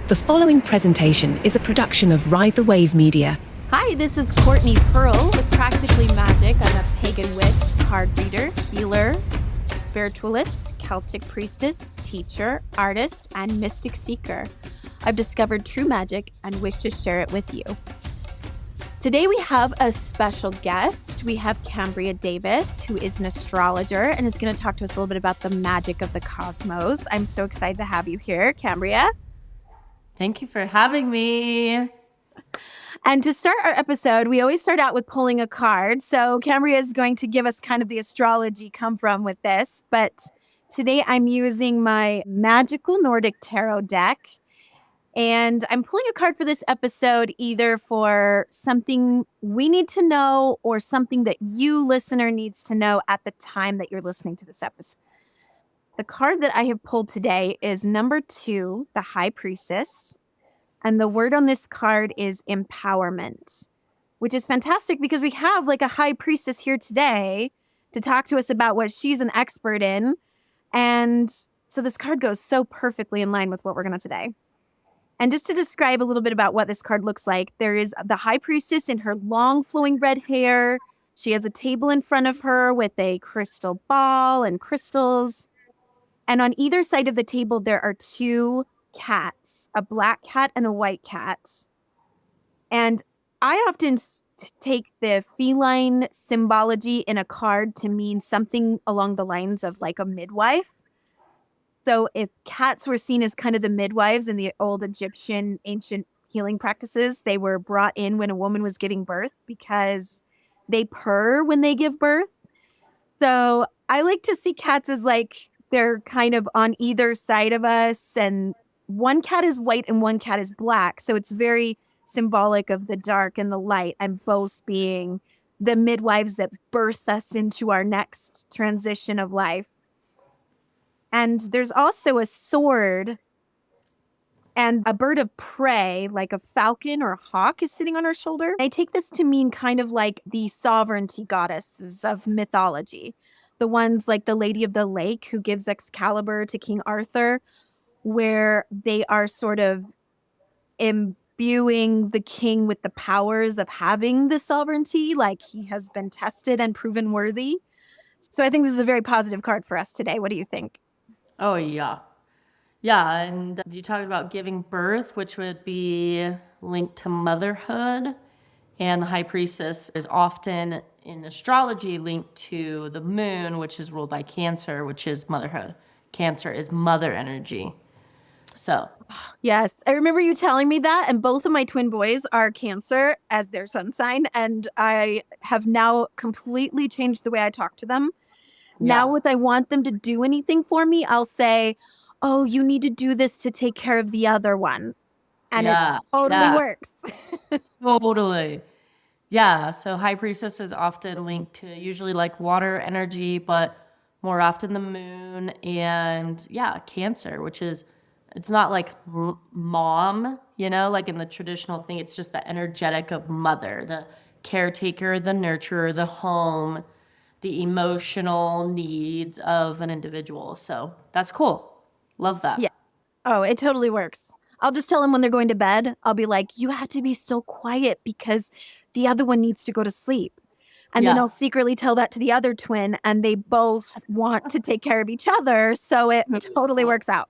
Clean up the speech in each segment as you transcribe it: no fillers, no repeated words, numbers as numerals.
The following presentation is a production of Ride the Wave Media. Hi, this is Courtney Pearl with Practically Magick. I'm a pagan witch, card reader, healer, spiritualist, Celtic priestess, teacher, artist, and mystic seeker. I've discovered true magic and wish to share it with you. Today we have a special guest. We have Kambria Davis, who is an astrologer and is going to talk to us a little bit about the magic of the cosmos. I'm so excited to have you here, Kambria. Thank you for having me. And to start our episode, we always start out with pulling a card. So Kambria is going to give us kind of the astrology come from with this. But today I'm using my magical Nordic tarot deck. And I'm pulling a card for this episode either for something we need to know or something that you, listener, needs to know at the time that you're listening to this episode. The card that I have pulled today is number 2, the High Priestess. And the word on this card is empowerment, which is fantastic because we have like a high priestess here today to talk to us about what she's an expert in. And so this card goes so perfectly in line with what we're going to today. And just to describe a little bit about what this card looks like, there is the high priestess in her long flowing red hair. She has a table in front of her with a crystal ball and crystals. And on either side of the table, there are 2 cats, a black cat and a white cat. And I often take the feline symbology in a card to mean something along the lines of like a midwife. So if cats were seen as kind of the midwives in the old Egyptian ancient healing practices, they were brought in when a woman was giving birth because they purr when they give birth. So I like to see cats as like they're kind of on either side of us, and one cat is white and one cat is black. So it's very symbolic of the dark and the light, and both being the midwives that birth us into our next transition of life. And there's also a sword and a bird of prey, like a falcon or a hawk, is sitting on her shoulder. I take this to mean kind of like the sovereignty goddesses of mythology. The ones like the Lady of the Lake who gives Excalibur to King Arthur, where they are sort of imbuing the king with the powers of having the sovereignty, like he has been tested and proven worthy. So I think this is a very positive card for us today. What do you think? Oh, yeah. Yeah, and you talked about giving birth, which would be linked to motherhood. And the High Priestess is often in astrology linked to the moon, which is ruled by Cancer, which is motherhood. Cancer is mother energy. So, yes, I remember you telling me that, and both of my twin boys are Cancer as their sun sign, and I have now completely changed the way I talk to them. Now, if I want them to do anything for me, I'll say, oh, you need to do this to take care of the other one. And it totally works. Totally. Yeah, so High Priestess is often linked to usually like water energy, but more often the moon and Cancer, which is, it's not like mom, like in the traditional thing. It's just the energetic of mother, the caretaker, the nurturer, the home, the emotional needs of an individual. So that's cool. Love that. Yeah. Oh, it totally works. I'll just tell them when they're going to bed, I'll be like, you have to be so quiet because the other one needs to go to sleep. And then I'll secretly tell that to the other twin, and they both want to take care of each other. So it totally works out.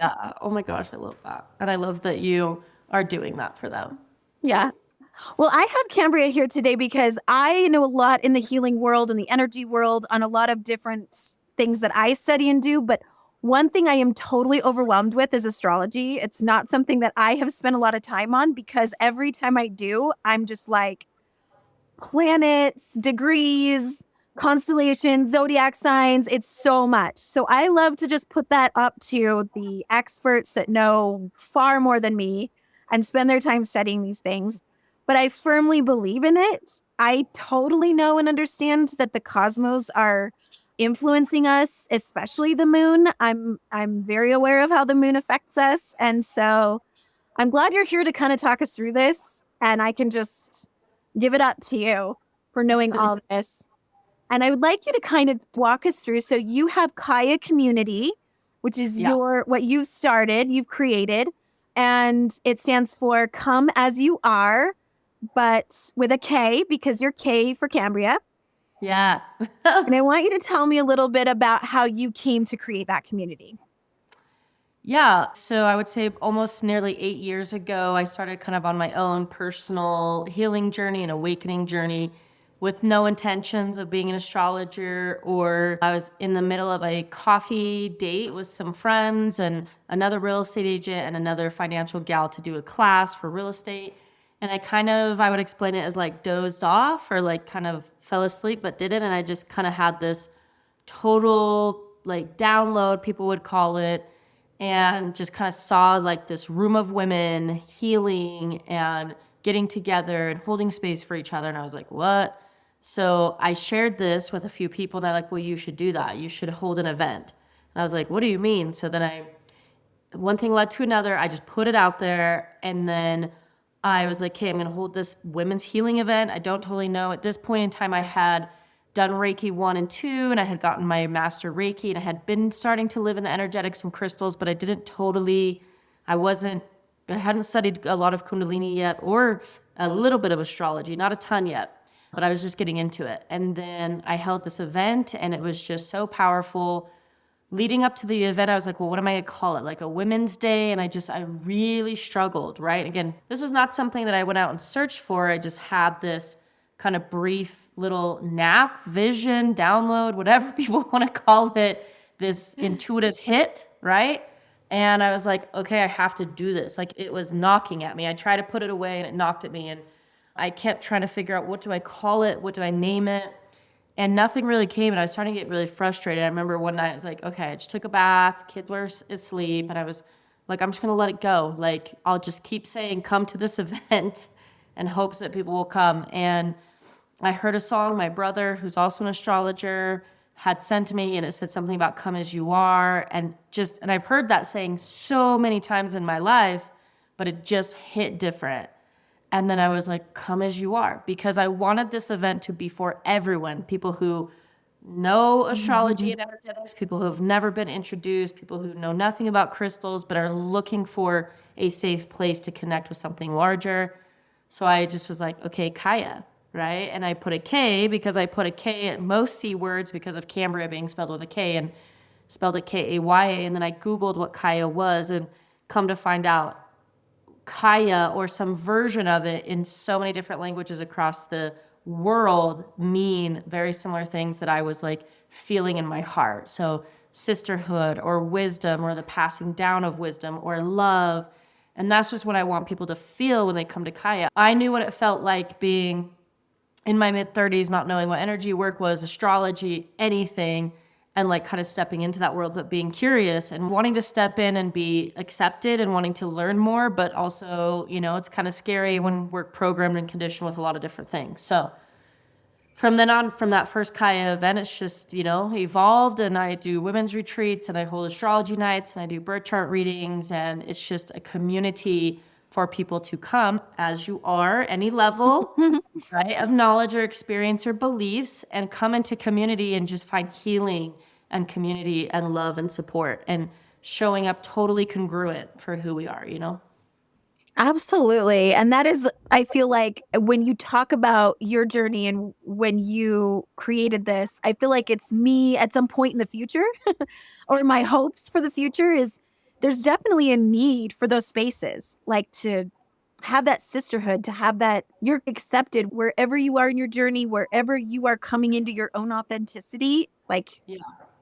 Yeah. Oh my gosh, I love that. And I love that you are doing that for them. Yeah. Well, I have Kambria here today because I know a lot in the healing world and the energy world on a lot of different things that I study and do. But one thing I am totally overwhelmed with is astrology. It's not something that I have spent a lot of time on because every time I do, I'm just like planets, degrees, constellations, zodiac signs. It's so much. So I love to just put that up to the experts that know far more than me and spend their time studying these things. But I firmly believe in it. I totally know and understand that the cosmos are influencing us, especially the moon. I'm very aware of how the moon affects us. And so I'm glad you're here to kind of talk us through this. And I can just give it up to you for knowing all this. And I would like you to kind of walk us through. So you have Kaya Community, which is what you've started, you've created. and it stands for Come As You Are, but with a K because you're K for Kambria. Yeah. And I want you to tell me a little bit about how you came to create that community. Yeah. So I would say almost nearly 8 years ago, I started kind of on my own personal healing journey and awakening journey with no intentions of being an astrologer. Or I was in the middle of a coffee date with some friends and another real estate agent and another financial gal to do a class for real estate. And I would explain it as like dozed off or like kind of fell asleep, but didn't. And I just kind of had this total like download, people would call it, and just kind of saw like this room of women healing and getting together and holding space for each other. And I was like, what? So I shared this with a few people and they're like, well, you should do that. You should hold an event. And I was like, what do you mean? So then one thing led to another. I just put it out there. And then I was like, okay, I'm going to hold this women's healing event. I don't totally know. At this point in time, I had done Reiki 1 and 2, and I had gotten my master Reiki, and I had been starting to live in the energetics from crystals, but I hadn't studied a lot of Kundalini yet, or a little bit of astrology, not a ton yet, but I was just getting into it. And then I held this event, and it was just so powerful. Leading up to the event, I was like, well, what am I going to call it? Like a women's day? And I really struggled, right? Again, this was not something that I went out and searched for. I just had this kind of brief little nap, vision, download, whatever people want to call it, this intuitive hit, right? And I was like, okay, I have to do this. Like it was knocking at me. I tried to put it away and it knocked at me. And I kept trying to figure out, what do I call it? What do I name it? And nothing really came. And I was starting to get really frustrated. I remember one night I was like, okay, I just took a bath. Kids were asleep. And I was like, I'm just going to let it go. Like I'll just keep saying, come to this event in hopes that people will come. And I heard a song my brother, who's also an astrologer, had sent to me, and it said something about come as you are. And I've heard that saying so many times in my life, but it just hit different. And then I was like, come as you are, because I wanted this event to be for everyone, people who know astrology and energetics, people who have never been introduced, people who know nothing about crystals, but are looking for a safe place to connect with something larger. So I just was like, okay, Kaya. Right? And I put a K because I put a K at most C words because of Kambria being spelled with a K, and spelled it Kaya. And then I Googled what Kaya was, and come to find out Kaya, or some version of it in so many different languages across the world, mean very similar things that I was like feeling in my heart. So sisterhood, or wisdom, or the passing down of wisdom, or love. And that's just what I want people to feel when they come to Kaya. I knew what it felt like being in my mid-30s, not knowing what energy work was, astrology, anything, and like kind of stepping into that world, but being curious and wanting to step in and be accepted and wanting to learn more. But also, it's kind of scary when we're programmed and conditioned with a lot of different things. So from then on, from that first Kaya event, it's just, evolved, and I do women's retreats, and I hold astrology nights, and I do birth chart readings, and it's just a community for people to come as you are, any level, right, of knowledge or experience or beliefs, and come into community and just find healing and community and love and support, and showing up totally congruent for who we are, Absolutely. And that is, I feel like when you talk about your journey and when you created this, I feel like it's me at some point in the future, or my hopes for the future is there's definitely a need for those spaces, like to have that sisterhood, to have that you're accepted wherever you are in your journey, wherever you are coming into your own authenticity. Like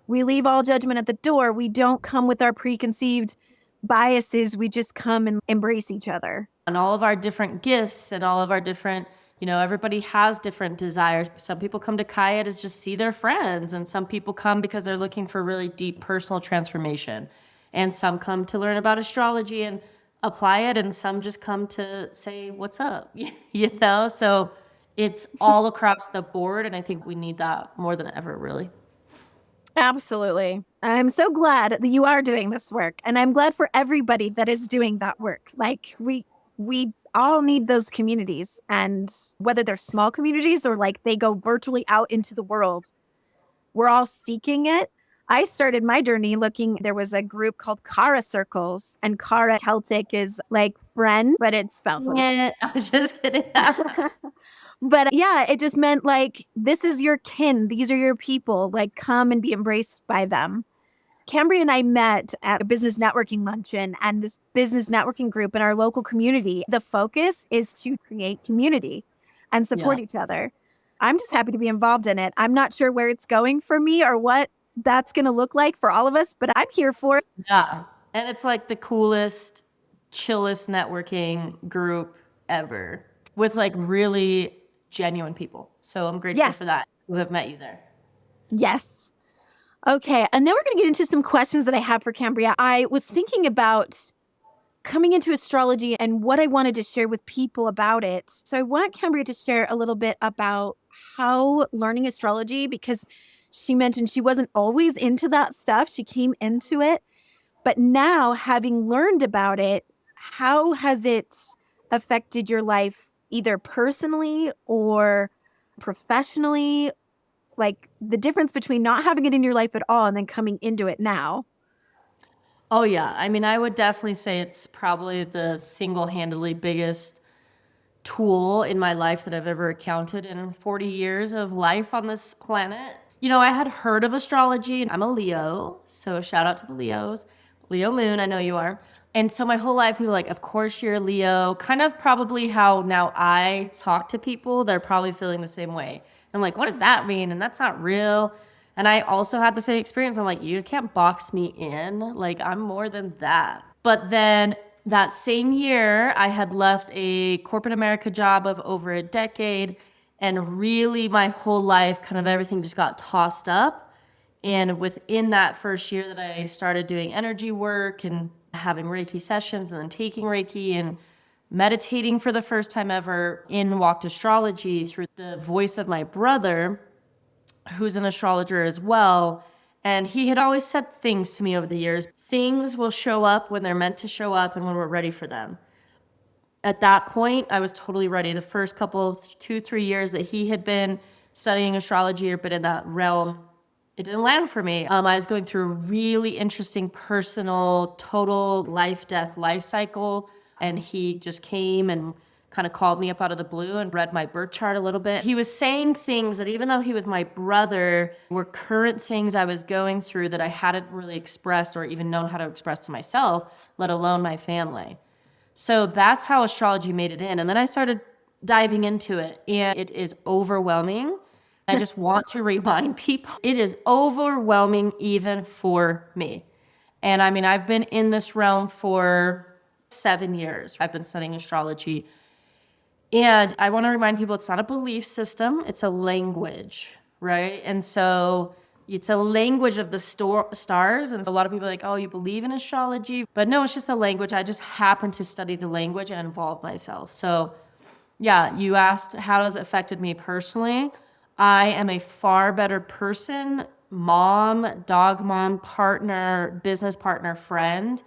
we leave all judgment at the door. We don't come with our preconceived biases. We just come and embrace each other. And all of our different gifts and all of our different, everybody has different desires. Some people come to Kaya to just see their friends, and some people come because they're looking for really deep personal transformation. And some come to learn about astrology and apply it, and some just come to say, what's up? So it's all across the board, and I think we need that more than ever, really. Absolutely. I'm so glad that you are doing this work, and I'm glad for everybody that is doing that work. Like we all need those communities, and whether they're small communities or like they go virtually out into the world, we're all seeking it. I started my journey there was a group called Kara Circles, and Kara Celtic is like friend, but it's spelled. Yeah, I was just kidding. But yeah, it just meant like, this is your kin. These are your people. Like, come and be embraced by them. Kambria and I met at a business networking luncheon, and this business networking group in our local community, the focus is to create community and support each other. I'm just happy to be involved in it. I'm not sure where it's going for me or what that's going to look like for all of us, but I'm here for it. Yeah. And it's like the coolest, chillest networking group ever with like really genuine people. So I'm grateful for that, who have met you there. Yes. Okay. And then we're going to get into some questions that I have for Kambria. I was thinking about coming into astrology and what I wanted to share with people about it. So I want Kambria to share a little bit about how learning astrology, because she mentioned she wasn't always into that stuff. She came into it. But now, having learned about it, how has it affected your life, either personally or professionally? Like the difference between not having it in your life at all and then coming into it now. Oh, yeah. I mean, I would definitely say it's probably the single-handedly biggest tool in my life that I've ever encountered in 40 years of life on this planet. You know, I had heard of astrology, and I'm a Leo, so shout out to the Leos. Leo moon, I know you are. And so my whole life, people were like, of course you're a Leo. Kind of probably how now I talk to people, they're probably feeling the same way. I'm like, what does that mean? And that's not real. And I also had the same experience. I'm like, you can't box me in. Like, I'm more than that. But then that same year, I had left a corporate America job of over a decade. And really, my whole life, kind of everything just got tossed up. And within that first year that I started doing energy work and having Reiki sessions and then taking Reiki and meditating for the first time ever, in walked astrology through the voice of my brother, who's an astrologer as well. And he had always said things to me over the years. Things will show up when they're meant to show up and when we're ready for them. At that point, I was totally ready. The first couple, 2-3 years that he had been studying astrology or been in that realm, it didn't land for me. I was going through a really interesting personal, total life cycle. And he just came and kind of called me up out of the blue and read my birth chart a little bit. He was saying things that, even though he was my brother, were current things I was going through that I hadn't really expressed or even known how to express to myself, let alone my family. So that's how astrology made it in. And then I started diving into it, and it is overwhelming. I just want to remind people, it is overwhelming even for me. And I mean, I've been in this realm for 7 years. I've been studying astrology. And I want to remind people, it's not a belief system, it's a language, right? And so it's a language of the stars. And a lot of people are like, oh, you believe in astrology? But no, it's just a language. I just happen to study the language and involve myself. So yeah, you asked, how has it affected me personally? I am a far better person, mom, dog mom, partner, business partner, friend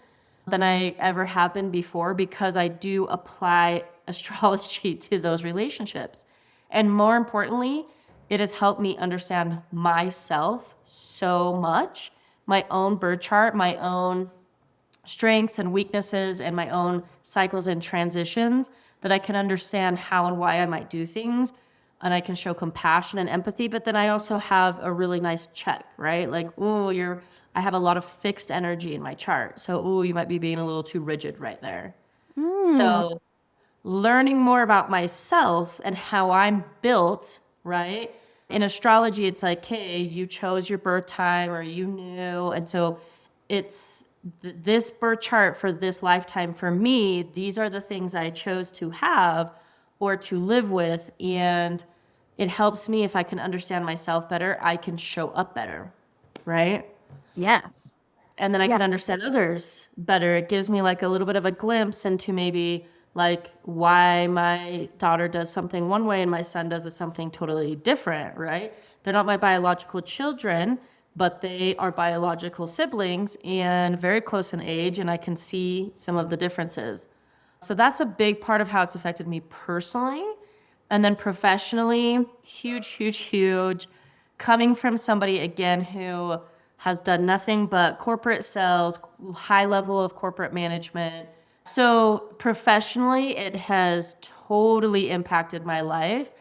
than I ever have been before, because I do apply astrology to those relationships. And more importantly, it has helped me understand myself so much, my own birth chart, my own strengths and weaknesses, and my own cycles and transitions, that I can understand how and why I might do things. And I can show compassion and empathy, but then I also have a really nice check, right? Like, I have a lot of fixed energy in my chart. So, you might be being a little too rigid right there. So learning more about myself and how I'm built, right? In astrology, it's like, hey, you chose your birth time, or you knew. And so it's this birth chart for this lifetime for me. These are the things I chose to have or to live with. And it helps me, if I can understand myself better, I can show up better, right? Yes. And then I can understand others better. It gives me like a little bit of a glimpse into maybe like why my daughter does something one way and my son does something totally different, right? They're not my biological children, but they are biological siblings and very close in age, and I can see some of the differences. So that's a big part of how it's affected me personally. And then professionally, huge. Coming from somebody, again, who has done nothing but corporate sales, high level of corporate management. So professionally, it has totally impacted my life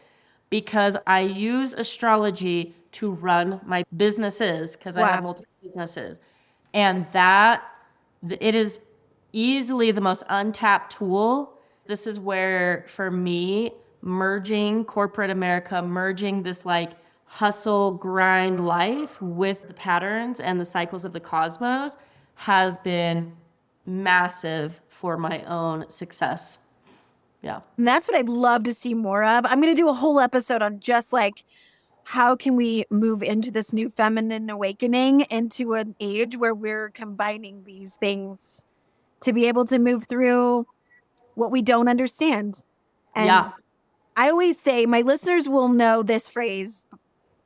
because I use astrology to run my businesses because I have multiple businesses. And it is easily the most untapped tool. This is where, for me, merging corporate America, merging this like hustle, grind life with the patterns and the cycles of the cosmos has been massive for my own success. Yeah. And that's what I'd love to see more of. I'm going to do a whole episode on just like how can we move into this new feminine awakening into an age where we're combining these things to be able to move through what we don't understand. And Yeah. I always say my listeners will know this phrase.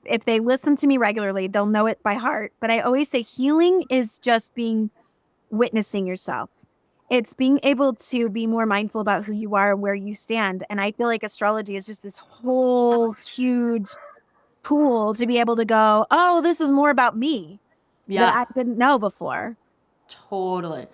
If they listen to me regularly, they'll know it by heart. But I always say healing is just witnessing yourself. It's being able to be more mindful about who you are and where you stand. And I feel like astrology is just this whole huge tool to be able to go, oh, this is more about me that I didn't know before. Totally.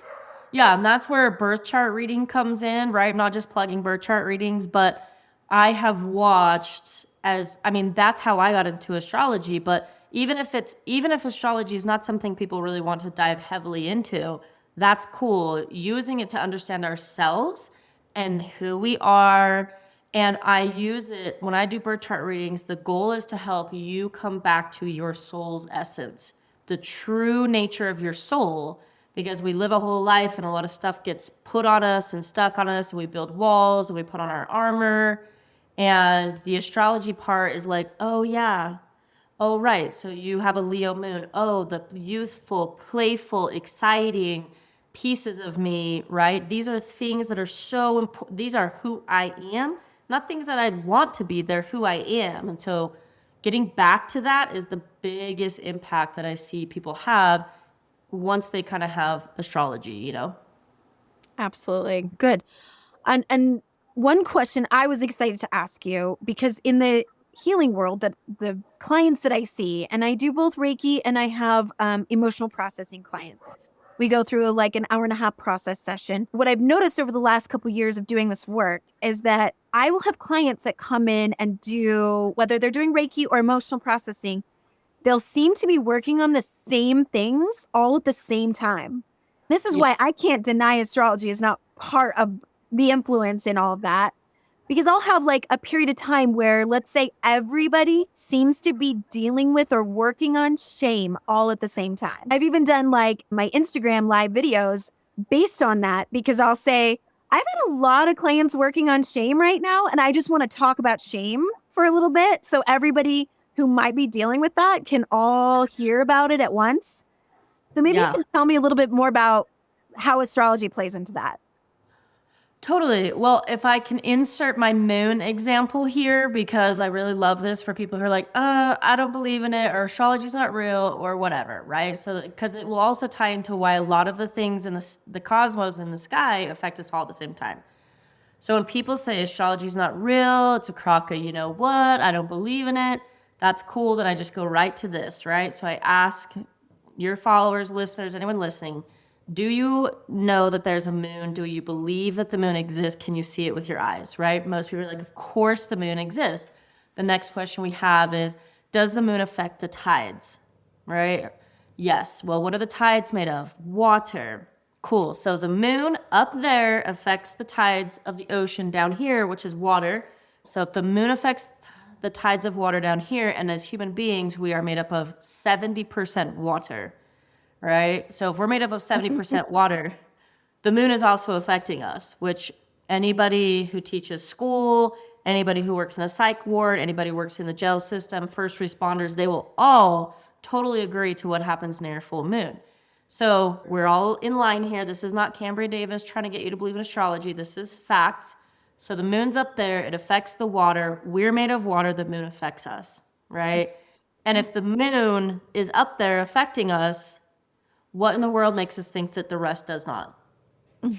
Yeah, and that's where birth chart reading comes in, right? I'm not just plugging birth chart readings, but I have watched that's how I got into astrology, but even if astrology is not something people really want to dive heavily into, that's cool. Using it to understand ourselves and who we are. And I use it when I do birth chart readings. The goal is to help you come back to your soul's essence, the true nature of your soul, because we live a whole life and a lot of stuff gets put on us and stuck on us, and we build walls and we put on our armor. And the astrology part is like, oh yeah, oh right, so you have a Leo moon. Oh, the youthful, playful, exciting pieces of me, right? These are things that are so important. These are who I am, not things that I'd want to be. They're who I am. And so getting back to that is the biggest impact that I see people have once they kind of have astrology, you know? Absolutely. Good. And one question I was excited to ask you, because in the healing world, that the clients that I see, and I do both Reiki and I have emotional processing clients. We go through like an hour and a half process session. What I've noticed over the last couple of years of doing this work is that I will have clients that come in and do, whether they're doing Reiki or emotional processing, they'll seem to be working on the same things all at the same time. This is why I can't deny astrology is not part of the influence in all of that. Because I'll have like a period of time where, let's say, everybody seems to be dealing with or working on shame all at the same time. I've even done like my Instagram live videos based on that, because I'll say, I've had a lot of clients working on shame right now, and I just want to talk about shame for a little bit so everybody who might be dealing with that can all hear about it at once. So maybe you can tell me a little bit more about how astrology plays into that. Totally. Well, if I can insert my moon example here, because I really love this for people who are like, I don't believe in it, or astrology's not real, or whatever, right? So, because it will also tie into why a lot of the things in the cosmos in the sky affect us all at the same time. So when people say astrology's not real, it's a crock of you know what, I don't believe in it, that's cool. Then I just go right to this, right? So I ask your followers, listeners, anyone listening, do you know that there's a moon? Do you believe that the moon exists? Can you see it with your eyes, right? Most people are like, of course the moon exists. The next question we have is, does the moon affect the tides, right? Yes. Well, what are the tides made of? Water. Cool. So the moon up there affects the tides of the ocean down here, which is water. So if the moon affects the tides of water down here, and as human beings, we are made up of 70% water. Right? So if we're made up of 70% water, the moon is also affecting us, which anybody who teaches school, anybody who works in a psych ward, anybody who works in the jail system, first responders, they will all totally agree to what happens near full moon. So we're all in line here. This is not Kambria Davis trying to get you to believe in astrology. This is facts. So the moon's up there. It affects the water. We're made of water. The moon affects us, right? And if the moon is up there affecting us, what in the world makes us think that the rest does not?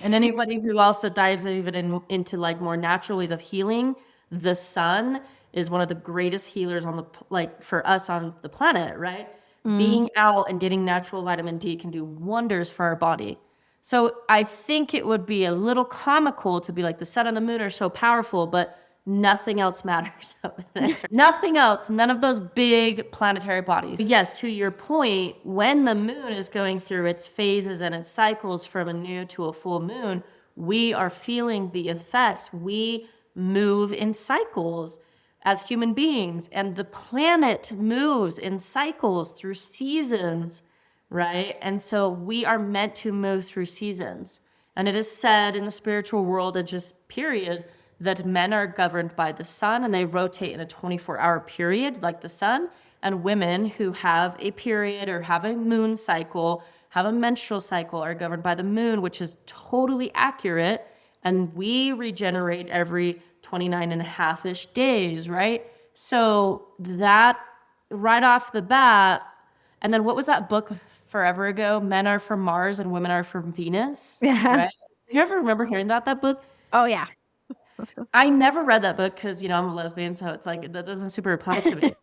And anybody who also dives even into like more natural ways of healing, the sun is one of the greatest healers on the for us on the planet, right? Being out and getting natural vitamin D can do wonders for our body. So I think it would be a little comical to be like the sun and the moon are so powerful, but nothing else matters up there. Nothing else, none of those big planetary bodies. Yes, to your point, when the moon is going through its phases and its cycles from a new to a full moon, we are feeling the effects. We move in cycles as human beings, and the planet moves in cycles through seasons, right? And so we are meant to move through seasons. And it is said in the spiritual world, and just period, that men are governed by the sun and they rotate in a 24-hour period like the sun, and women who have a period or have a moon cycle, have a menstrual cycle, are governed by the moon, which is totally accurate. And we regenerate every 29 and a half-ish days, right? So that right off the bat, and then what was that book forever ago? Men are from Mars and women are from Venus, right? You ever remember hearing that book? Oh, yeah. I never read that book because, I'm a lesbian, so it's like, that doesn't super apply to me.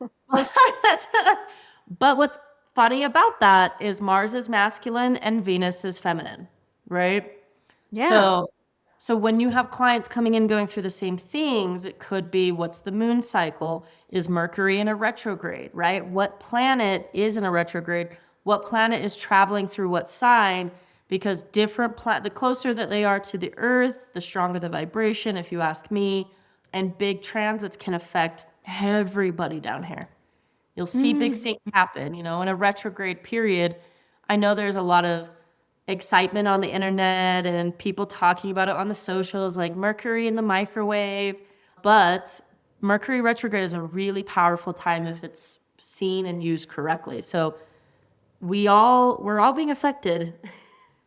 But what's funny about that is Mars is masculine and Venus is feminine, right? Yeah. So when you have clients coming in going through the same things, it could be, what's the moon cycle? Is Mercury in a retrograde, right? What planet is in a retrograde? What planet is traveling through what sign? Because the closer that they are to the Earth, the stronger the vibration, if you ask me. And big transits can affect everybody down here. You'll see big things happen, in a retrograde period. I know there's a lot of excitement on the internet and people talking about it on the socials, like Mercury in the microwave. But Mercury retrograde is a really powerful time if it's seen and used correctly. So we're all being affected,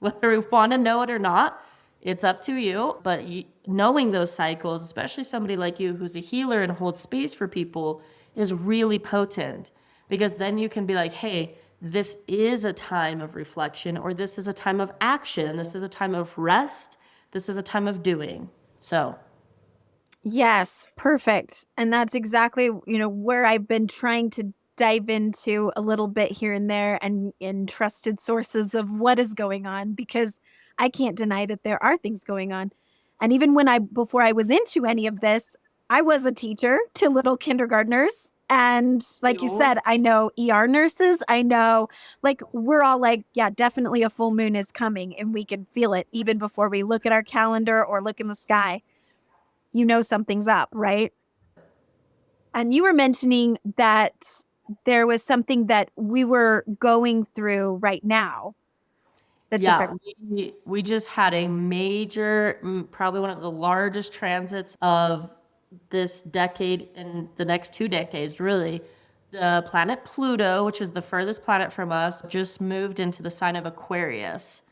whether we want to know it or not. It's up to you. But knowing those cycles, especially somebody like you who's a healer and holds space for people, is really potent, because then you can be like, hey, this is a time of reflection, or this is a time of action. This is a time of rest. This is a time of doing. So. Yes, perfect. And that's exactly, where I've been trying to dive into a little bit here and there, and in trusted sources of what is going on, because I can't deny that there are things going on. And even before I was into any of this, I was a teacher to little kindergartners. And like you said, I know ER nurses. I know, we're all like, yeah, definitely a full moon is coming, and we can feel it even before we look at our calendar or look in the sky. Something's up, right? And you were mentioning that there was something that we were going through right now. We just had a major, probably one of the largest transits of this decade and the next 2 decades, really. The planet Pluto, which is the furthest planet from us, just moved into the sign of Aquarius.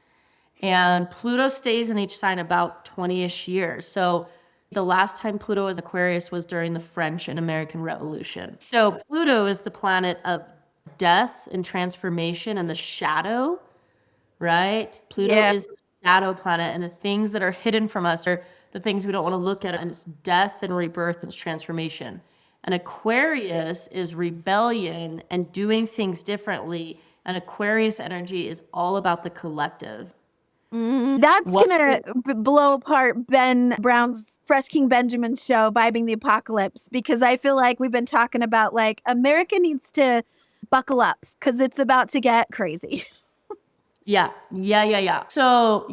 And Pluto stays in each sign about 20-ish years. So the last time Pluto was Aquarius was during the French and American Revolution. So Pluto is the planet of death and transformation and the shadow, right? Pluto is the shadow planet, and the things that are hidden from us are the things we don't want to look at, and it's death and rebirth and it's transformation. And Aquarius is rebellion and doing things differently, and Aquarius energy is all about the collective. That's going to blow apart Ben Brown's Fresh King Benjamin show, Vibing the Apocalypse, because I feel like we've been talking about, America needs to buckle up because it's about to get crazy. Yeah. So,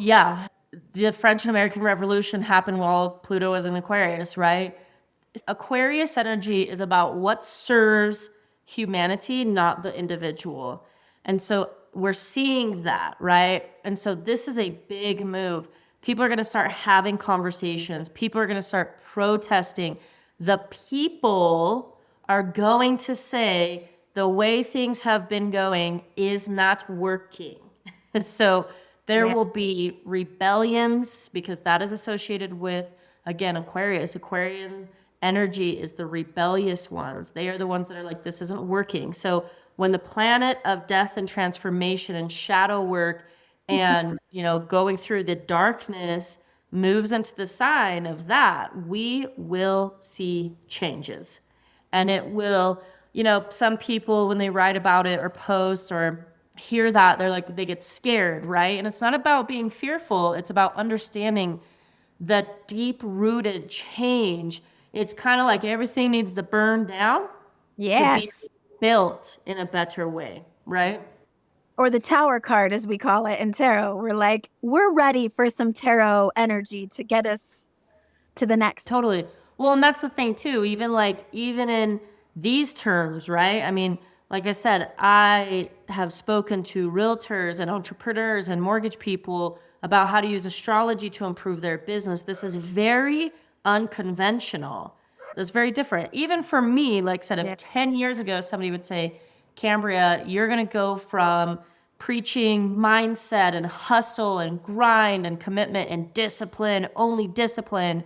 the French and American Revolution happened while Pluto was in Aquarius, right? Aquarius energy is about what serves humanity, not the individual. And so we're seeing that, right? And so this is a big move. People are going to start having conversations. People are going to start protesting. The people are going to say the way things have been going is not working. So there will be rebellions, because that is associated with, again, Aquarius. Aquarian energy is the rebellious ones. They are the ones that are like, this isn't working. So when the planet of death and transformation and shadow work and, going through the darkness moves into the sign of that, we will see changes. And it will, some people, when they write about it or post or hear that, they're like, they get scared, right? And it's not about being fearful. It's about understanding that deep-rooted change. It's kind of like everything needs to burn down to be Yes. built in a better way, right? Or the tower card, as we call it in tarot. We're like, we're ready for some tarot energy to get us to the next. Totally. Well, and that's the thing too, even in these terms, right? I mean, like I said, I have spoken to realtors and entrepreneurs and mortgage people about how to use astrology to improve their business. This is very unconventional. It's very different. Even for me, like I said, if 10 years ago somebody would say, Kambria, you're going to go from preaching mindset and hustle and grind and commitment and discipline, only discipline,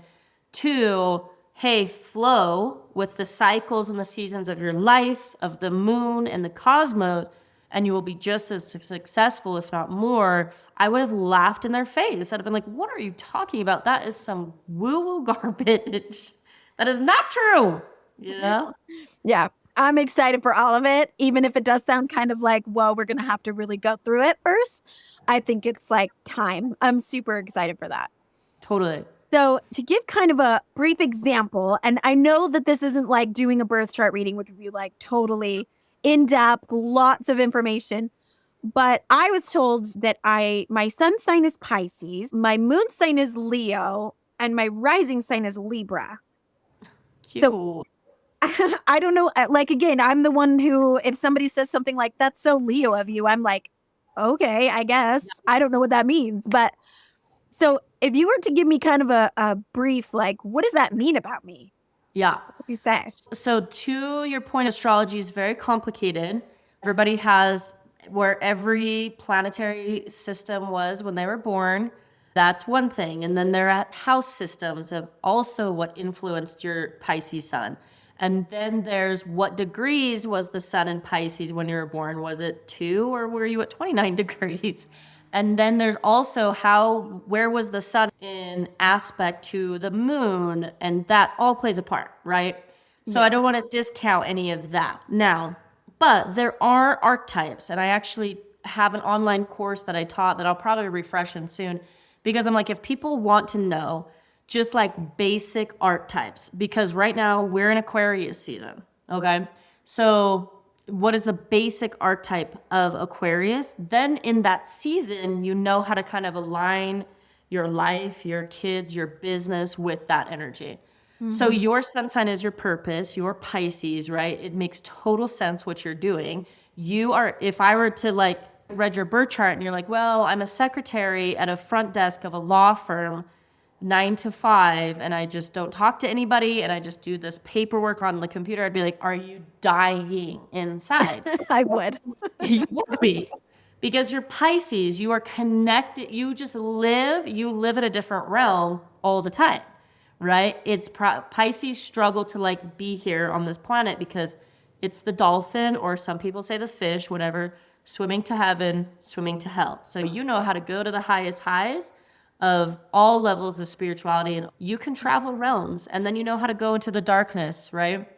to, hey, flow with the cycles and the seasons of your life, of the moon and the cosmos, and you will be just as successful, if not more, I would have laughed in their face. I'd have been like, what are you talking about? That is some woo-woo garbage. That is not true, Yeah. I'm excited for all of it, even if it does sound kind of like, well, we're going to have to really go through it first. I think it's like time. I'm super excited for that. Totally. So to give kind of a brief example, and I know that this isn't like doing a birth chart reading, which would be like totally in-depth, lots of information. But I was told that my sun sign is Pisces, my moon sign is Leo, and my rising sign is Libra. Cute. So I don't know. Like, again, I'm the one who, if somebody says something like, that's so Leo of you, I'm like, okay, I guess. I don't know what that means. But so if you were to give me kind of a brief, like, what does that mean about me? Yeah. What do you say? So to your point, astrology is very complicated. Everybody has where every planetary system was when they were born. That's one thing. And then there are house systems of also what influenced your Pisces sun. And then there's what degrees was the sun in Pisces when you were born? Was it 2 or were you at 29 degrees? And then there's also where was the sun in aspect to the moon? And that all plays a part, right? So I don't want to discount any of that now, but there are archetypes. And I actually have an online course that I taught that I'll probably refresh in soon, because I'm like, if people want to know just like basic archetypes, because right now we're in Aquarius season, okay? So what is the basic archetype of Aquarius? Then in that season, you know how to kind of align your life, your kids, your business with that energy. Mm-hmm. So your sun sign is your purpose, your Pisces, right? It makes total sense what you're doing. If I were to like read your birth chart and you're like, well, I'm a secretary at a front desk of a law firm, 9 to 5, and I just don't talk to anybody and I just do this paperwork on the computer, I'd be like, are you dying inside? I would. You would be. Because you're Pisces, you are connected, you live in a different realm all the time, right? It's Pisces struggle to like be here on this planet because it's the dolphin, or some people say the fish, whatever, swimming to heaven, swimming to hell. So you know how to go to the highest highs of all levels of spirituality, and you can travel realms, and then you know how to go into the darkness, right?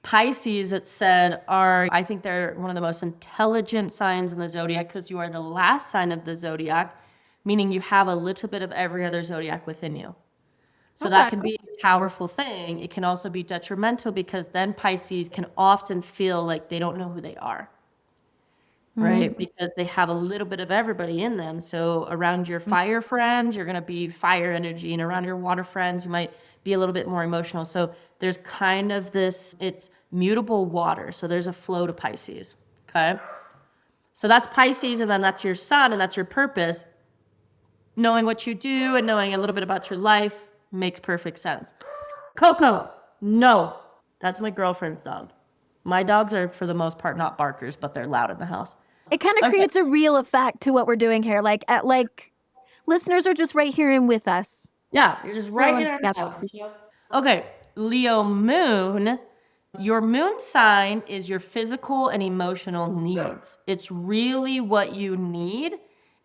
Pisces, it said, I think they're one of the most intelligent signs in the zodiac because you are the last sign of the zodiac, meaning you have a little bit of every other zodiac within you. So that can be a powerful thing. It can also be detrimental because then Pisces can often feel like they don't know who they are. Right? Because they have a little bit of everybody in them. So around your fire friends, you're going to be fire energy. And around your water friends, you might be a little bit more emotional. So there's kind of it's mutable water. So there's a flow to Pisces. Okay. So that's Pisces. And then that's your sun and that's your purpose. Knowing what you do and knowing a little bit about your life makes perfect sense. Coco. No, that's my girlfriend's dog. My dogs are, for the most part, not barkers, but they're loud in the house. It kind of creates a real effect to what we're doing here. Like listeners are just right here and with us. Yeah, you're just right in our house. Okay, Leo moon. Your moon sign is your physical and emotional needs. It's really what you need,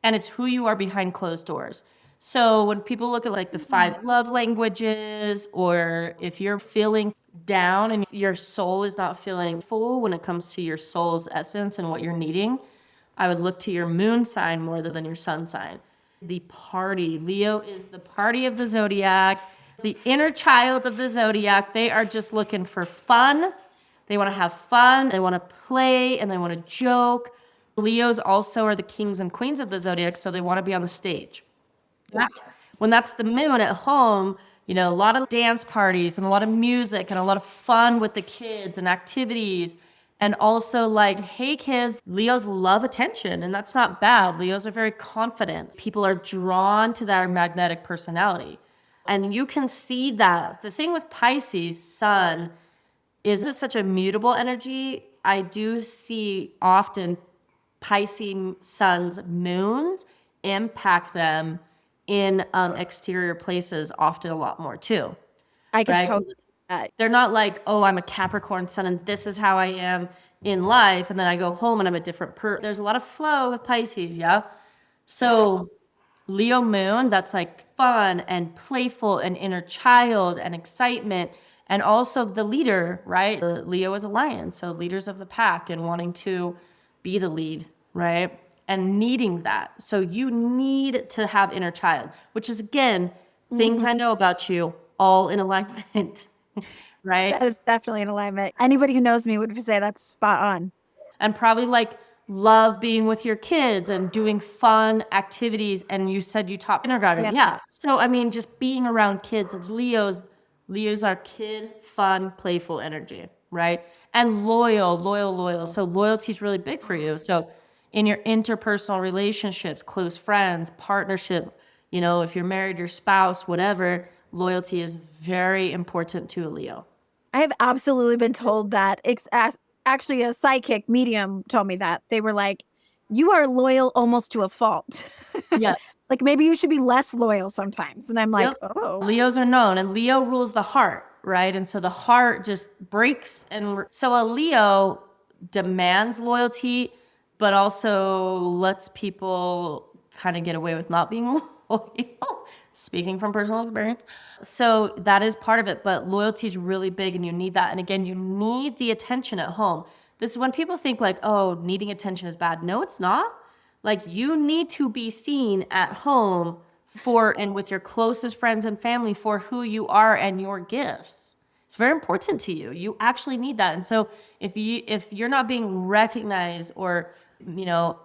and it's who you are behind closed doors. So when people look at like the 5 love languages, or if you're feeling down and your soul is not feeling full when it comes to your soul's essence and what you're needing, I would look to your moon sign more than your sun sign. The party. Leo is the party of the zodiac, the inner child of the zodiac. They are just looking for fun. They want to have fun. They want to play and they want to joke. Leos also are the kings and queens of the zodiac, so they want to be on the stage. When that's the moon at home, you know, a lot of dance parties and a lot of music and a lot of fun with the kids and activities. And also like, hey kids, Leos love attention and that's not bad. Leos are very confident. People are drawn to their magnetic personality. And you can see that. The thing with Pisces sun is it's such a mutable energy. I do see often Pisces sun's moons impact them in exterior places often a lot more too. I can right? totally. They're not like, oh, I'm a Capricorn sun and this is how I am in life. And then I go home and I'm a different There's a lot of flow with Pisces, yeah? So Leo moon, that's like fun and playful and inner child and excitement. And also the leader, right? Leo is a lion, so leaders of the pack and wanting to be the lead, right? And needing that. So you need to have inner child, which is, again, things I know about you, all in alignment, right? That is definitely in alignment. Anybody who knows me would say that's spot on. And probably like love being with your kids and doing fun activities. And you said you taught kindergarten. Yeah. So, I mean, just being around kids, Leos are kid, fun, playful energy, right? And loyal. So loyalty is really big for you. So in your interpersonal relationships, close friends, partnership, you know, if you're married, your spouse, whatever, loyalty is very important to a Leo. I have absolutely been told that. Actually, a psychic medium told me that. They were like, you are loyal almost to a fault. Yes. Like maybe you should be less loyal sometimes. And I'm like, oh. Leos are known, and Leo rules the heart, right? And so the heart just breaks. And so a Leo demands loyalty, but also lets people kind of get away with not being loyal, speaking from personal experience. So that is part of it, but loyalty is really big and you need that. And again, you need the attention at home. This is when people think like, oh, needing attention is bad. No, it's not. Like you need to be seen at home for and with your closest friends and family for who you are and your gifts. It's very important to you. You actually need that. And so if you're not being recognized or, you know,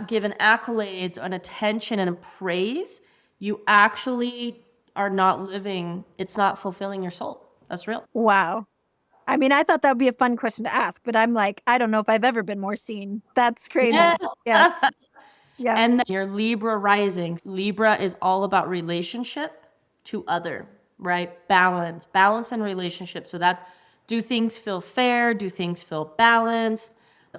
given accolades and attention and praise, you actually are not living, it's not fulfilling your soul. That's real. Wow. I mean, I thought that would be a fun question to ask, but I'm like, I don't know if I've ever been more seen. That's crazy. Yeah. Yes. Yeah. And then your Libra rising. Libra is all about relationship to other, right? Balance and relationship. So that's, do things feel fair? Do things feel balanced?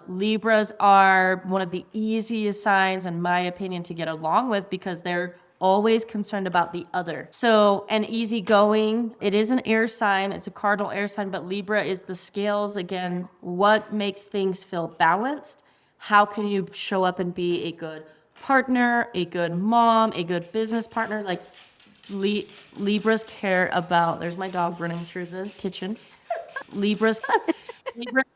Libras are one of the easiest signs, in my opinion, to get along with because they're always concerned about the other. So, and easygoing, it is an air sign, it's a cardinal air sign, but Libra is the scales. Again, what makes things feel balanced? How can you show up and be a good partner, a good mom, a good business partner? Like Libras care about, there's my dog running through the kitchen. Libras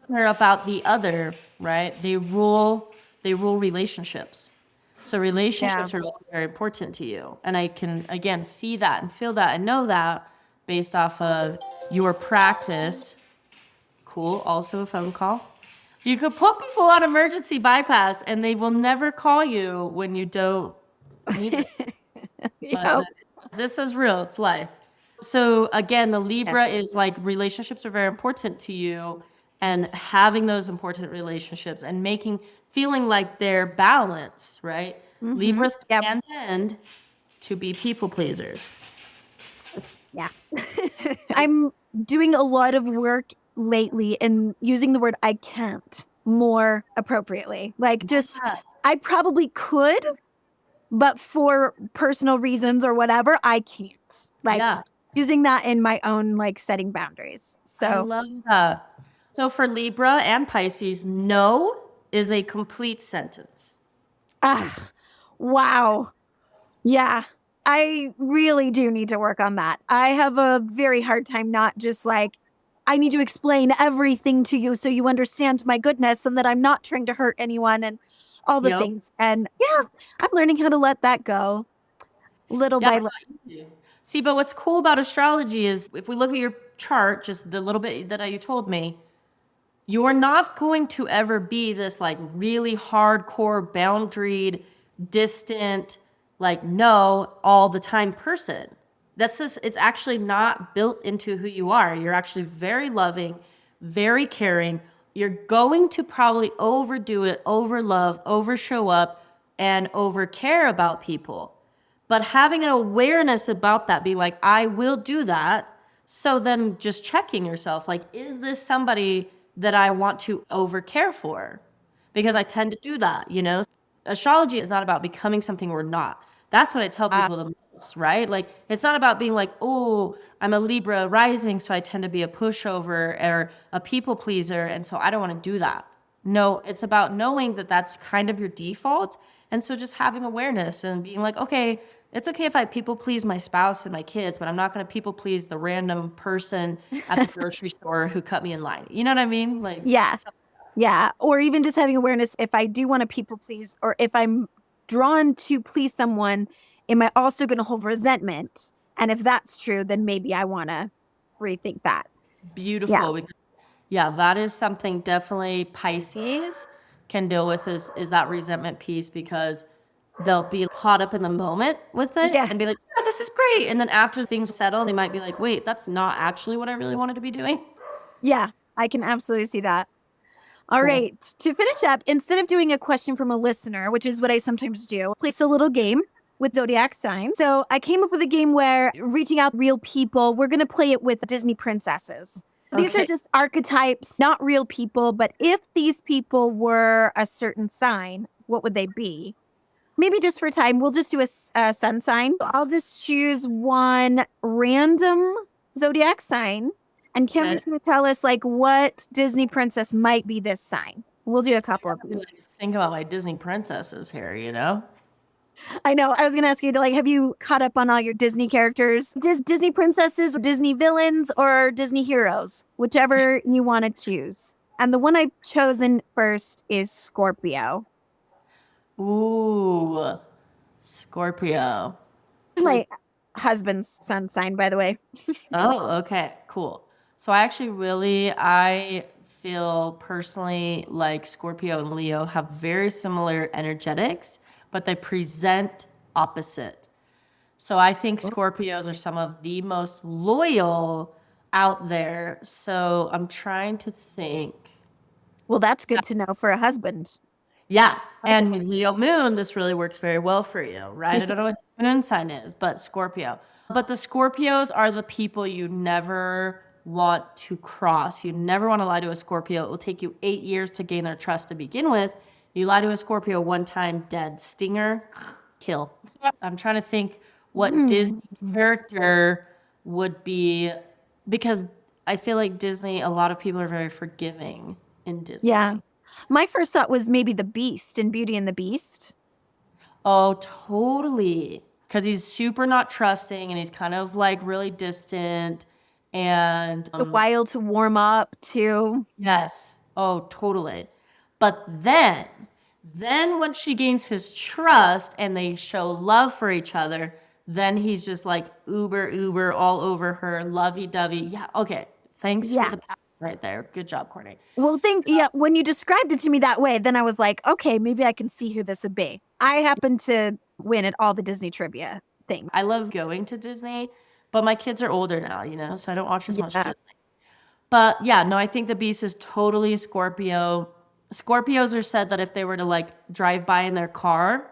care about the other, right? They rule relationships. So relationships are also very important to you. And I can, again, see that and feel that and know that based off of your practice. Cool. Also a phone call. You could put people on emergency bypass and they will never call you when you don't need it. But this is real. It's life. So again, the Libra is like relationships are very important to you and having those important relationships and feeling like they're balanced, right? Mm-hmm. Libras can tend to be people pleasers. Yeah. I'm doing a lot of work lately in using the word I can't more appropriately. Like just, I probably could, but for personal reasons or whatever, I can't. Like using that in my own, like setting boundaries. So I love that. So for Libra and Pisces, no is a complete sentence. Wow. Yeah. I really do need to work on that. I have a very hard time not just like I need to explain everything to you so you understand my goodness and that I'm not trying to hurt anyone and all the Yep. things. And yeah, I'm learning how to let that go little Yeah, by it's little. not easy. See, but what's cool about astrology is if we look at your chart, just the little bit that you told me, you're not going to ever be this like really hardcore, boundaried, distant, like no all the time person. That's just, it's actually not built into who you are. You're actually very loving, very caring. You're going to probably overdo it, over love, over show up, and over care about people. But having an awareness about that, be like, I will do that. So then just checking yourself, like, is this somebody that I want to over care for? Because I tend to do that, you know? Astrology is not about becoming something we're not. That's what I tell people the most, right? Like, it's not about being like, oh, I'm a Libra rising, so I tend to be a pushover or a people pleaser, and so I don't want to do that. No, it's about knowing that that's kind of your default. And so just having awareness and being like, okay, it's okay if I people please my spouse and my kids, but I'm not going to people please the random person at the grocery store who cut me in line. You know what I mean? Like, Yeah. Yeah. Or even just having awareness if I do want to people please or if I'm drawn to please someone, am I also going to hold resentment? And if that's true, then maybe I want to rethink that. Yeah. beautiful. Because, yeah, that is something definitely Pisces can deal with is that resentment piece because they'll be caught up in the moment with it Yeah. and be like, yeah, this is great. And then after things settle, they might be like, wait, that's not actually what I really wanted to be doing. Yeah. I can absolutely see that. All Cool. right. To finish up, instead of doing a question from a listener, which is what I sometimes do, place a little game with zodiac signs. So I came up with a game where reaching out real people, we're going to play it with Disney princesses. These are Okay. just archetypes, not real people. But if these people were a certain sign, what would they be? Maybe just for time, we'll just do a sun sign. I'll just choose one random zodiac sign. And Kim's going to tell us like what Disney princess might be this sign. We'll do a couple of these. Think about my Disney princesses here, you know? I know. I was going to ask you, like, have you caught up on all your Disney characters? Disney princesses, Disney villains, or Disney heroes? Whichever you want to choose. And the one I've chosen first is Scorpio. Ooh, Scorpio. This is my husband's sun sign, by the way. Oh, okay, cool. So I feel personally like Scorpio and Leo have very similar energetics, but they present opposite. So I think Scorpios are some of the most loyal out there. So I'm trying to think. Well, that's good to know for a husband. Yeah. And Leo moon, this really works very well for you, right? I don't know what his moon sign is, but Scorpio. But the Scorpios are the people you never want to cross. You never want to lie to a Scorpio. It will take you 8 years to gain their trust to begin with. You lie to a Scorpio one time, dead. Stinger, kill. I'm trying to think what Disney character would be, because I feel like Disney, a lot of people are very forgiving in Disney. Yeah. My first thought was maybe the Beast in Beauty and the Beast. Oh, totally. Because he's super not trusting and he's kind of like really distant and A while to warm up to. yes. Oh, totally. But then when she gains his trust and they show love for each other, then he's just like uber all over her, lovey-dovey. Yeah, okay. Thanks Yeah. for the pass right there. Good job, Courtney. Well, when you described it to me that way, then I was like, okay, maybe I can see who this would be. I happen to win at all the Disney trivia things. I love going to Disney, but my kids are older now, you know, so I don't watch as much Yeah. Disney. But yeah, no, I think the Beast is totally Scorpio. Scorpios are said that if they were to like drive by in their car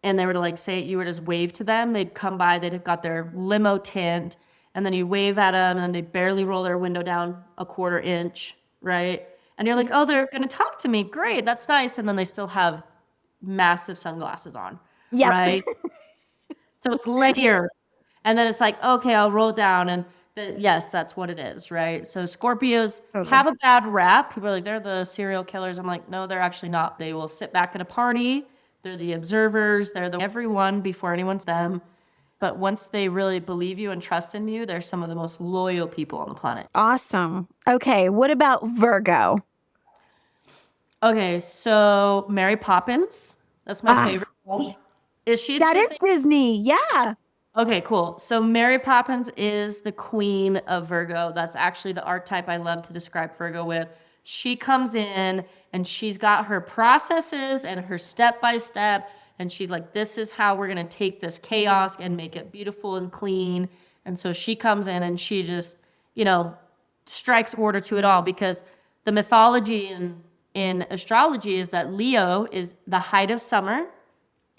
and they were to like say you were just wave to them, they'd come by, they'd have got their limo tint, and then you wave at them and then they barely roll their window down a quarter inch, right? And you're like, oh, they're going to talk to me. Great, that's nice. And then they still have massive sunglasses on, Yep. right? So it's layered. And then it's like, okay, I'll roll down. And yes, that's what it is, right? So Scorpios have a bad rap. People are like, they're the serial killers. I'm like, no, they're actually not. They will sit back at a party. They're the observers. They're the everyone before anyone's them. but once they really believe you and trust in you, they're some of the most loyal people on the planet. Awesome. Okay, what about Virgo? Okay, so Mary Poppins, that's my favorite one. Is she That is Disney? Disney. Yeah. Okay, cool. So Mary Poppins is the queen of Virgo. That's actually the archetype I love to describe Virgo with. She comes in and she's got her processes and her step by step. And she's like, this is how we're going to take this chaos and make it beautiful and clean. And so she comes in and she just, strikes order to it all, because the mythology in astrology is that Leo is the height of summer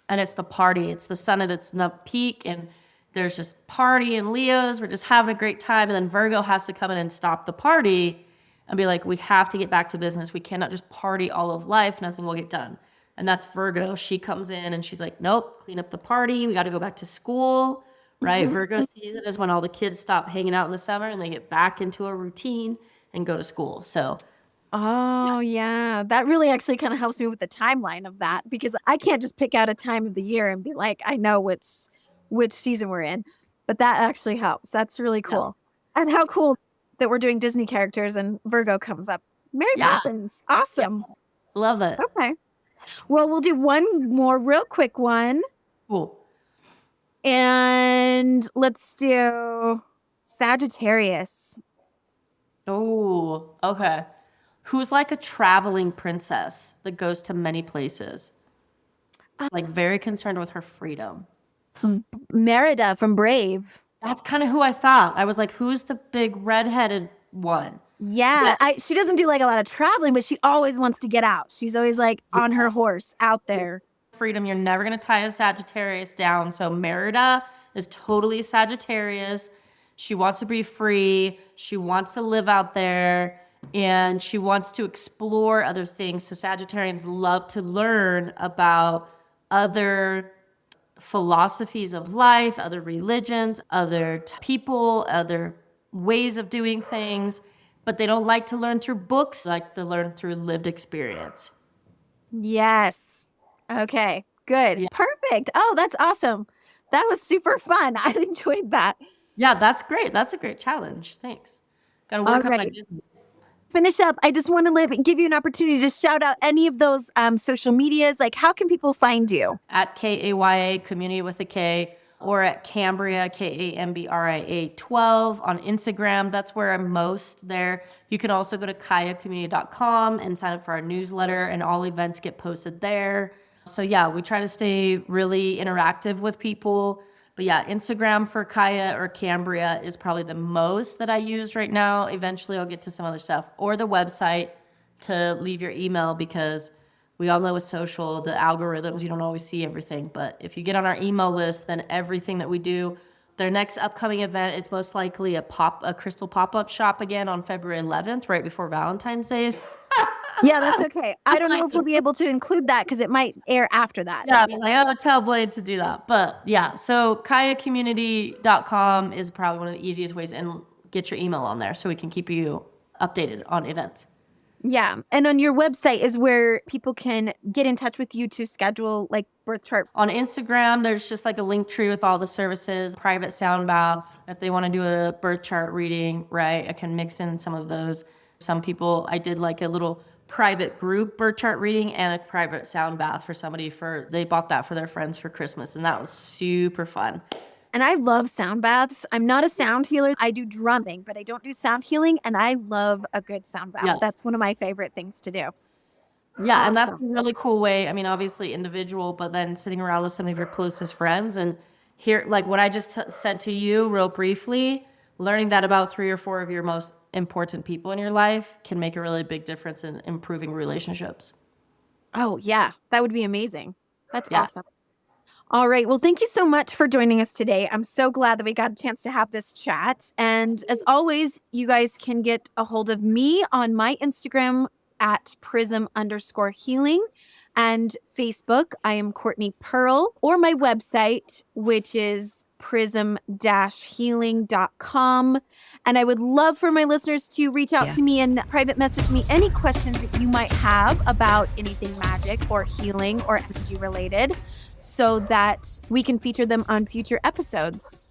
and it's the party. It's the sun at its peak, and there's just party and Leos. We're just having a great time. And then Virgo has to come in and stop the party and be like, we have to get back to business. We cannot just party all of life. Nothing will get done. And that's Virgo. She comes in and she's like, nope, clean up the party. We got to go back to school, right? Virgo season is when all the kids stop hanging out in the summer and they get back into a routine and go to school. So Oh, yeah. That really actually kind of helps me with the timeline of that, because I can't just pick out a time of the year and be like, I know which season we're in. But that actually helps. That's really cool. And how cool that we're doing Disney characters and Virgo comes up. Mary Poppins. Awesome. love it. Okay. Well, we'll do one more real quick one. Cool. And let's do Sagittarius. Oh, okay. Who's like a traveling princess that goes to many places? Like very concerned with her freedom. Merida from Brave. That's kind of who I thought. I was like, who's the big redheaded one? Yeah. She doesn't do like a lot of traveling, but she always wants to get out. She's always like on her horse out there. Freedom. You're never going to tie a Sagittarius down. So Merida is totally Sagittarius. She wants to be free. She wants to live out there. And she wants to explore other things. So Sagittarians love to learn about other philosophies of life, other religions, other people, other ways of doing things. But they don't like to learn through books. They like to learn through lived experience. Yes. Okay. Good. Yeah. Perfect. Oh, that's awesome. That was super fun. I enjoyed that. Yeah, that's great. That's a great challenge. Thanks. Got to work on my Disney. Finish up. I just want to give you an opportunity to shout out any of those social medias. Like, how can people find you? At KAYA, community with a K, or at Kambria, KAMBRIA 12 on Instagram. That's where I'm most there. You can also go to kayacommunity.com and sign up for our newsletter, and all events get posted there. So yeah, we try to stay really interactive with people. But yeah, Instagram for Kaya or Kambria is probably the most that I use right now. Eventually I'll get to some other stuff, or the website to leave your email, because we all know with social, the algorithms, you don't always see everything. But if you get on our email list, then everything that we do, their next upcoming event is most likely a crystal pop-up shop again on February 11th, right before Valentine's Day. Yeah, that's okay. I don't know if we'll be able to include that because it might air after that. Yeah, I was tell Blade to do that. But yeah, so kayacommunity.com is probably one of the easiest ways, and get your email on there so we can keep you updated on events. Yeah. And on your website is where people can get in touch with you to schedule like birth chart. On Instagram, there's just like a link tree with all the services, private sound bath. If they want to do a birth chart reading, right, I can mix in some of those. Some people, I did like a little private group birth chart reading and a private sound bath for somebody they bought that for their friends for Christmas. And that was super fun. And I love sound baths. I'm not a sound healer. I do drumming, but I don't do sound healing. And I love a good sound bath. Yeah. That's one of my favorite things to do. Yeah. Awesome. And that's a really cool way. I mean, obviously individual, but then sitting around with some of your closest friends and hear like what I just said to you real briefly, learning that about 3 or 4 of your most important people in your life can make a really big difference in improving relationships. Oh, yeah. That would be amazing. That's awesome. All right. Well, thank you so much for joining us today. I'm so glad that we got a chance to have this chat. And as always, you guys can get a hold of me on my Instagram at prism_healing and Facebook. I am Courtney Pearl, or my website, which is prism-healing.com. And I would love for my listeners to reach out to me and private message me any questions that you might have about anything magic or healing or energy related so that we can feature them on future episodes.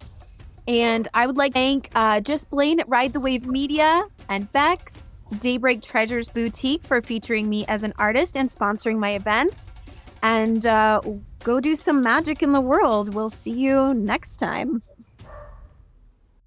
And I would like to thank Just Blaine at Ride the Wave Media and Bex, Daybreak Treasures Boutique for featuring me as an artist and sponsoring my events. And go do some magic in the world. We'll see you next time.